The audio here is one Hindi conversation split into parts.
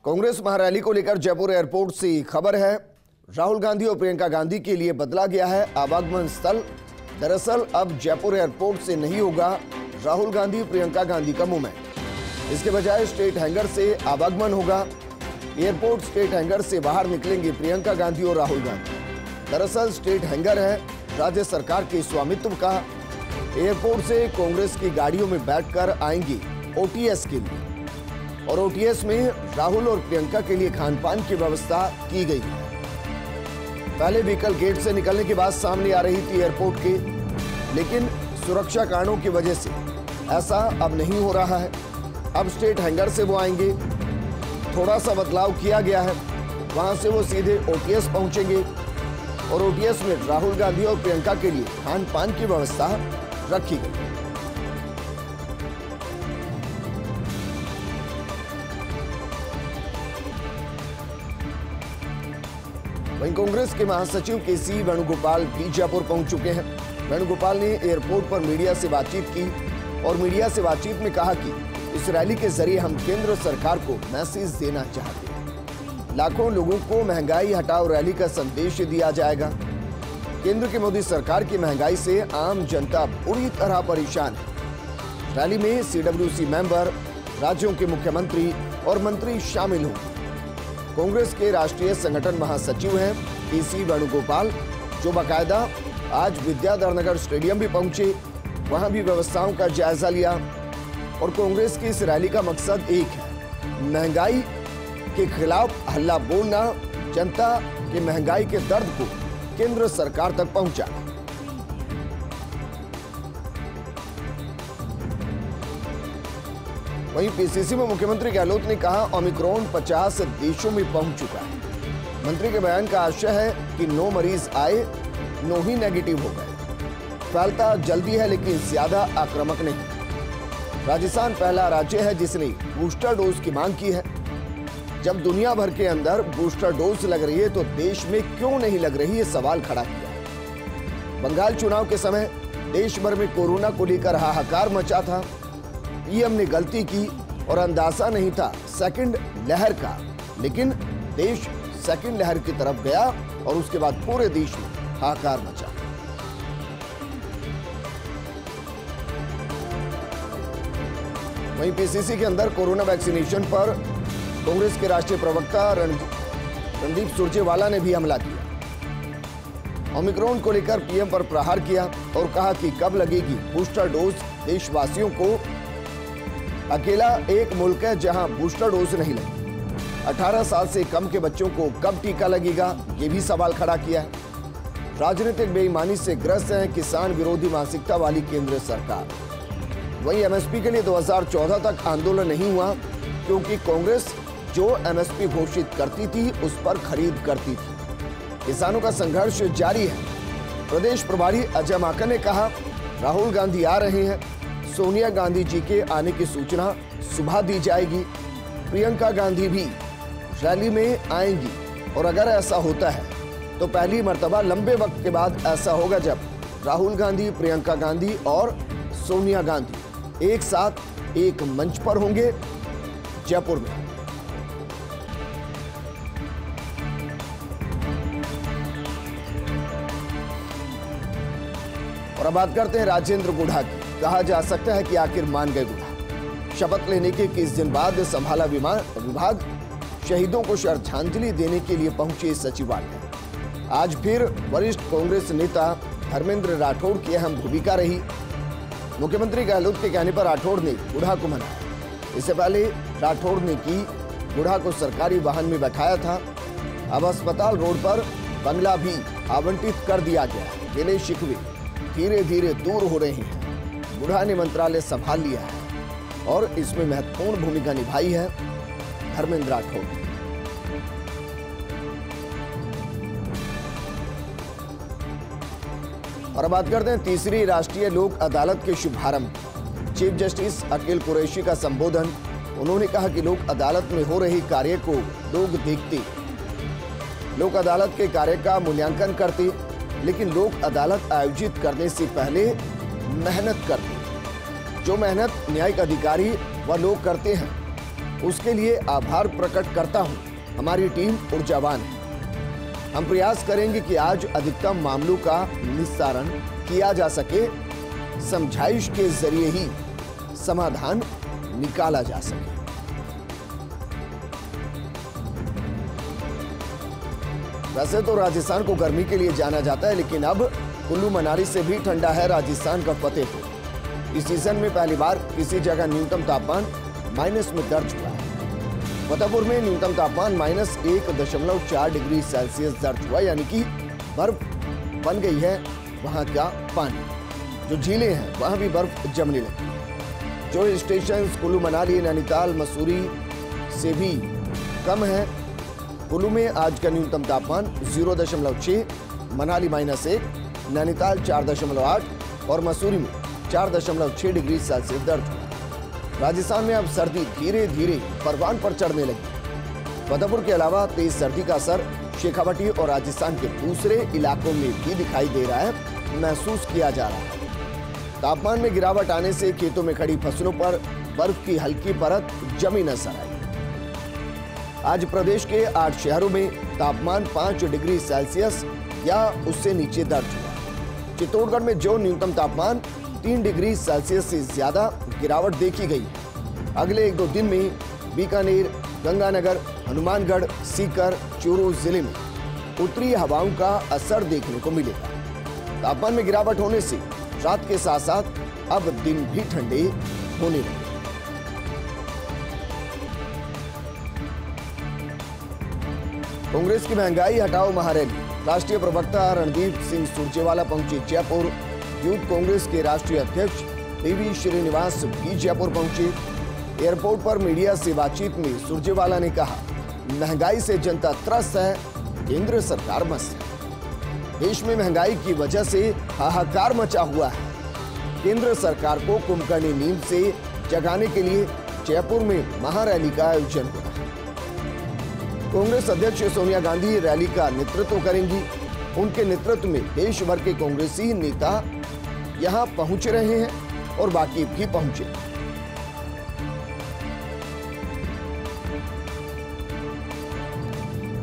कांग्रेस महारैली को लेकर जयपुर एयरपोर्ट से खबर है। राहुल गांधी और प्रियंका गांधी के लिए बदला गया है आवागमन स्थल। दरअसल अब जयपुर एयरपोर्ट से नहीं होगा राहुल गांधी प्रियंका गांधी का मूवमेंट। इसके बजाय स्टेट हैंगर से आवागमन होगा। एयरपोर्ट स्टेट हैंगर से बाहर निकलेंगे प्रियंका गांधी और राहुल गांधी। दरअसल स्टेट हैंगर है राज्य सरकार के स्वामित्व का। एयरपोर्ट से कांग्रेस की गाड़ियों में बैठकर आएंगी ओटीएस के लिए और ओटीएस में राहुल और प्रियंका के लिए खान पान की व्यवस्था की गई है। पहले व्हीकल गेट से निकलने की बात सामने आ रही थी एयरपोर्ट के, लेकिन सुरक्षा कारणों की वजह से ऐसा अब नहीं हो रहा है। अब स्टेट हैंगर से वो आएंगे। थोड़ा सा बदलाव किया गया है, वहां से वो सीधे ओटीएस पहुंचेंगे और ओटीएस में राहुल गांधी और प्रियंका के लिए खान पान की व्यवस्था रखी गई। वहीं कांग्रेस के महासचिव केसी वेणुगोपाल भी जयपुर पहुंच चुके हैं। वेणुगोपाल ने एयरपोर्ट पर मीडिया से बातचीत की और मीडिया से बातचीत में कहा कि इस रैली के जरिए हम केंद्र सरकार को मैसेज देना चाहते हैं। लाखों लोगों को महंगाई हटाओ रैली का संदेश दिया जाएगा। केंद्र की मोदी सरकार की महंगाई से आम जनता बुरी तरह परेशान है। रैली में सीडब्ल्यूसी मेंबर, राज्यों के मुख्यमंत्री और मंत्री शामिल होंगे। कांग्रेस के राष्ट्रीय संगठन महासचिव हैं केसी वेणुगोपाल, जो बाकायदा आज विद्याधर नगर स्टेडियम भी पहुंचे, वहां भी व्यवस्थाओं का जायजा लिया। और कांग्रेस की इस रैली का मकसद एक है, महंगाई के खिलाफ हल्ला बोलना, जनता के महंगाई के दर्द को केंद्र सरकार तक पहुंचाना। वहीं पीसीसी में मुख्यमंत्री गहलोत ने कहा ओमिक्रॉन 50 देशों में पहुंच चुका है। मंत्री के बयान का आशय है कि 9 मरीज आए, 9 ही नेगेटिव हो गए। फैलता जल्दी है लेकिन ज्यादा आक्रामक नहीं। राजस्थान पहला राज्य है जिसने बूस्टर डोज की मांग की है। जब दुनिया भर के अंदर बूस्टर डोज लग रही है तो देश में क्यों नहीं लग रही, ये सवाल खड़ा किया। बंगाल चुनाव के समय देश भर में कोरोना को लेकर हाहाकार मचा था। पीएम ने गलती की और अंदाजा नहीं था सेकंड लहर का, लेकिन देश सेकंड लहर की तरफ गया और उसके बाद पूरे देश में हाहाकार मचा। वहीं पीसीसी के अंदर कोरोना वैक्सीनेशन पर कांग्रेस के राष्ट्रीय प्रवक्ता रणदीप सुरजेवाला ने भी हमला किया। ओमिक्रॉन को लेकर पीएम पर प्रहार किया और कहा कि कब लगेगी बूस्टर डोज। देशवासियों को अकेला एक मुल्क है जहां बूस्टर डोज नहीं लगी। 18 साल से कम के बच्चों को कब टीका लगेगा, ये भी सवाल खड़ा किया है। राजनीतिक बेईमानी से ग्रस्त है किसान विरोधी मानसिकता वाली केंद्र सरकार। वहीं एमएसपी के लिए 2014 तक आंदोलन नहीं हुआ क्योंकि कांग्रेस जो एमएसपी घोषित करती थी उस पर खरीद करती थी। किसानों का संघर्ष जारी है। प्रदेश प्रभारी अजय माकन ने कहा राहुल गांधी आ रहे हैं, सोनिया गांधी जी के आने की सूचना सुबह दी जाएगी। प्रियंका गांधी भी रैली में आएंगी और अगर ऐसा होता है तो पहली मर्तबा लंबे वक्त के बाद ऐसा होगा जब राहुल गांधी, प्रियंका गांधी और सोनिया गांधी एक साथ एक मंच पर होंगे जयपुर में। और अब बात करते हैं राजेंद्र गुढ़ा की। कहा जा सकता है कि आखिर मान गए गुढ़ा। शपथ लेने के 21 दिन बाद संभाला विभाग। शहीदों को श्रद्धांजलि देने के लिए पहुंचे सचिवालय। आज फिर वरिष्ठ कांग्रेस नेता धर्मेंद्र राठौड़ की अहम भूमिका रही। मुख्यमंत्री गहलोत के कहने पर राठौड़ ने गुढ़ा को मनाया। इससे पहले राठौड़ ने की गुढ़ा को सरकारी वाहन में बैठाया था। अब अस्पताल रोड पर बंगला भी आवंटित कर दिया गया। गिले शिकवे धीरे धीरे दूर हो रहे हैं। गुढ़ा ने मंत्रालय संभाल लिया है और इसमें महत्वपूर्ण भूमिका निभाई है धर्मेंद्र राठौड़। और बात करते हैं तीसरी राष्ट्रीय लोक अदालत के शुभारंभ। चीफ जस्टिस अकील कुरैशी का संबोधन। उन्होंने कहा कि लोक अदालत में हो रही कार्य को लोग देखते, लोक अदालत के कार्य का मूल्यांकन करते, लेकिन लोक अदालत आयोजित करने से पहले मेहनत करते। जो मेहनत न्यायिक अधिकारी व लोग करते हैं उसके लिए आभार प्रकट करता हूं। हमारी टीम ऊर्जावान है। हम प्रयास करेंगे कि आज अधिकतम मामलों का निस्तारण किया जा सके, समझाइश के जरिए ही समाधान निकाला जा सके। वैसे तो राजस्थान को गर्मी के लिए जाना जाता है, लेकिन अब कुल्लू मनाली से भी ठंडा है राजस्थान का फतेहपुर। इस सीजन में पहली बार किसी जगह न्यूनतम तापमान माइनस में दर्ज हुआ है। फतेहपुर में न्यूनतम तापमान -1.4 डिग्री सेल्सियस दर्ज हुआ, यानी कि बर्फ बन गई है वहां का पानी। जो झीलें हैं वहां भी बर्फ जमने लगी। जो हिल स्टेशन कुल्लू मनाली नैनीताल मसूरी से भी कम है। कुल्लू में आज का न्यूनतम तापमान 0.6, मनाली -1, नैनीताल 4.8 और मसूरी में 4.6 डिग्री सेल्सियस दर्ज हुआ। राजस्थान में अब सर्दी धीरे धीरे परवान पर चढ़ने लगी। फतेहपुर के अलावा तेज सर्दी का असर शेखावाटी और राजस्थान के दूसरे इलाकों में भी दिखाई दे रहा है, महसूस किया जा रहा है। तापमान में गिरावट आने से खेतों में खड़ी फसलों पर बर्फ की हल्की परत जमी नजर आई। आज प्रदेश के 8 शहरों में तापमान 5 डिग्री सेल्सियस या उससे नीचे दर्ज हुआ। चित्तौड़गढ़ में जो न्यूनतम तापमान 3 डिग्री सेल्सियस से ज्यादा गिरावट देखी गई है। अगले 1-2 दिन में बीकानेर, गंगानगर, हनुमानगढ़, सीकर, चूरू जिले में उत्तरी हवाओं का असर देखने को मिलेगा। तापमान में गिरावट होने से रात के साथ साथ अब दिन भी ठंडे होने लगे। कांग्रेस की महंगाई हटाओ महारैली। राष्ट्रीय प्रवक्ता रणदीप सिंह सुरजेवाला पहुंचे जयपुर। यूथ कांग्रेस के राष्ट्रीय अध्यक्ष पीवी श्रीनिवास भी जयपुर पहुंचे। एयरपोर्ट पर मीडिया से बातचीत में सुरजेवाला ने कहा, महंगाई से जनता त्रस्त है, केंद्र सरकार मस्त है। देश में महंगाई की वजह से हाहाकार मचा हुआ है। केंद्र सरकार को कुंभकर्णी नींद से जगाने के लिए जयपुर में महारैली का आयोजन हुआ। कांग्रेस अध्यक्ष सोनिया गांधी रैली का नेतृत्व करेंगी। उनके नेतृत्व में देश भर के कांग्रेसी नेता यहां पहुंच रहे हैं और बाकी भी पहुंचे।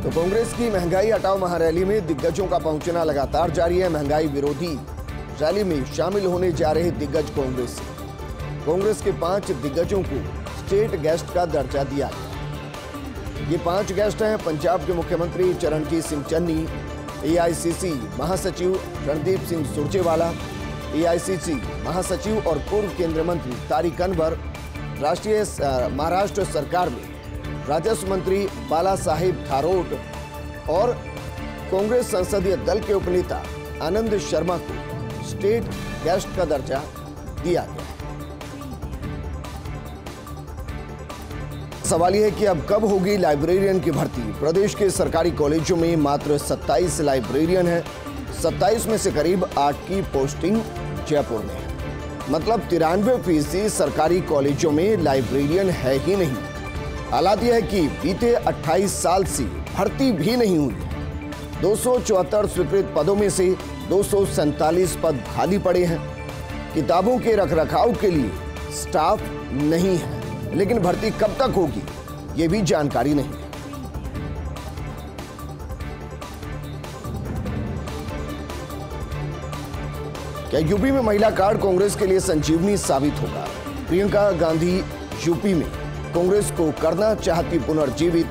तो कांग्रेस की महंगाई हटाओ महारैली में दिग्गजों का पहुंचना लगातार जारी है। महंगाई विरोधी रैली में शामिल होने जा रहे दिग्गज कांग्रेस के 5 दिग्गजों को स्टेट गेस्ट का दर्जा दिया गया। ये 5 गेस्ट हैं पंजाब के मुख्यमंत्री चरणजीत सिंह चन्नी, एआईसीसी महासचिव रणदीप सिंह सुरजेवाला, एआईसीसी महासचिव और पूर्व केंद्रीय मंत्री तारिक अनवर, राष्ट्रीय महाराष्ट्र सरकार में राजस्व मंत्री बाला साहेब थारोट और कांग्रेस संसदीय दल के उपनेता आनंद शर्मा को स्टेट गेस्ट का दर्जा दिया गया। सवाल यह है कि अब कब होगी लाइब्रेरियन की भर्ती। प्रदेश के सरकारी कॉलेजों में मात्र 27 लाइब्रेरियन हैं। 27 में से करीब 8 की पोस्टिंग जयपुर में है। मतलब 93% सरकारी कॉलेजों में लाइब्रेरियन है ही नहीं। हालात यह है कि बीते 28 साल से भर्ती भी नहीं हुई है। 274 स्वीकृत पदों में से 247 पद खाली पड़े हैं। किताबों के रखरखाव के लिए स्टाफ नहीं है, लेकिन भर्ती कब तक होगी ये भी जानकारी नहीं है। क्या यूपी में महिला कार्ड कांग्रेस के लिए संजीवनी साबित होगा? प्रियंका गांधी यूपी में कांग्रेस को करना चाहती पुनर्जीवित।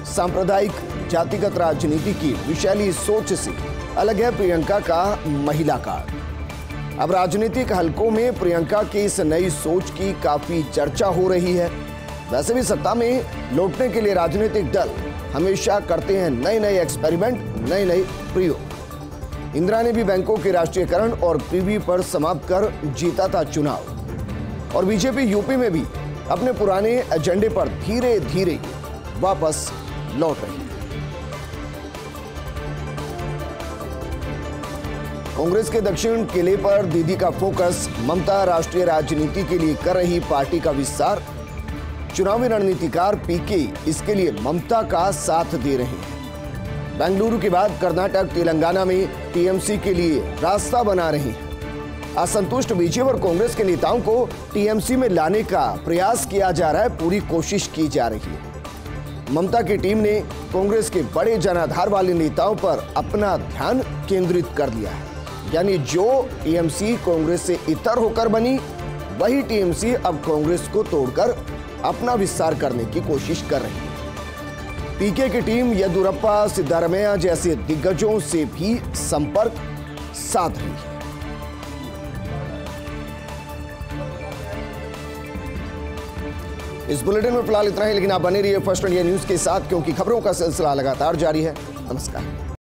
सांप्रदायिक जातिगत राजनीति की विशैली सोच से अलग है प्रियंका का महिला कार्ड। अब राजनीतिक हलकों में प्रियंका की इस नई सोच की काफी चर्चा हो रही है। वैसे भी सत्ता में लौटने के लिए राजनीतिक दल हमेशा करते हैं नए नए एक्सपेरिमेंट, नए नए प्रयोग। इंदिरा ने भी बैंकों के राष्ट्रीयकरण और पीवी पर समाप्त कर जीता था चुनाव। और बीजेपी यूपी में भी अपने पुराने एजेंडे पर धीरे धीरे वापस लौट रही है। कांग्रेस के दक्षिण किले पर दीदी का फोकस। ममता राष्ट्रीय राजनीति के लिए कर रही पार्टी का विस्तार। चुनावी रणनीतिकार पीके इसके लिए ममता का साथ दे रहे हैं। बेंगलुरु के बाद कर्नाटक तेलंगाना में टीएमसी के लिए रास्ता बना रहे हैं। असंतुष्ट बीजेपी और कांग्रेस के नेताओं को टीएमसी में लाने का प्रयास किया जा रहा है, पूरी कोशिश की जा रही है। ममता की टीम ने कांग्रेस के बड़े जनाधार वाले नेताओं पर अपना ध्यान केंद्रित कर दिया है। यानी जो टीएमसी कांग्रेस से इतर होकर बनी, वही टीएमसी अब कांग्रेस को तोड़कर अपना विस्तार करने की कोशिश कर रही है। पीके की टीम येदियुरप्पा, सिद्धारमैया जैसे दिग्गजों से भी संपर्क साध रही है। इस बुलेटिन में फिलहाल इतना ही, लेकिन आप बने रहिए फर्स्ट इंडिया न्यूज के साथ, क्योंकि खबरों का सिलसिला लगातार जारी है। नमस्कार।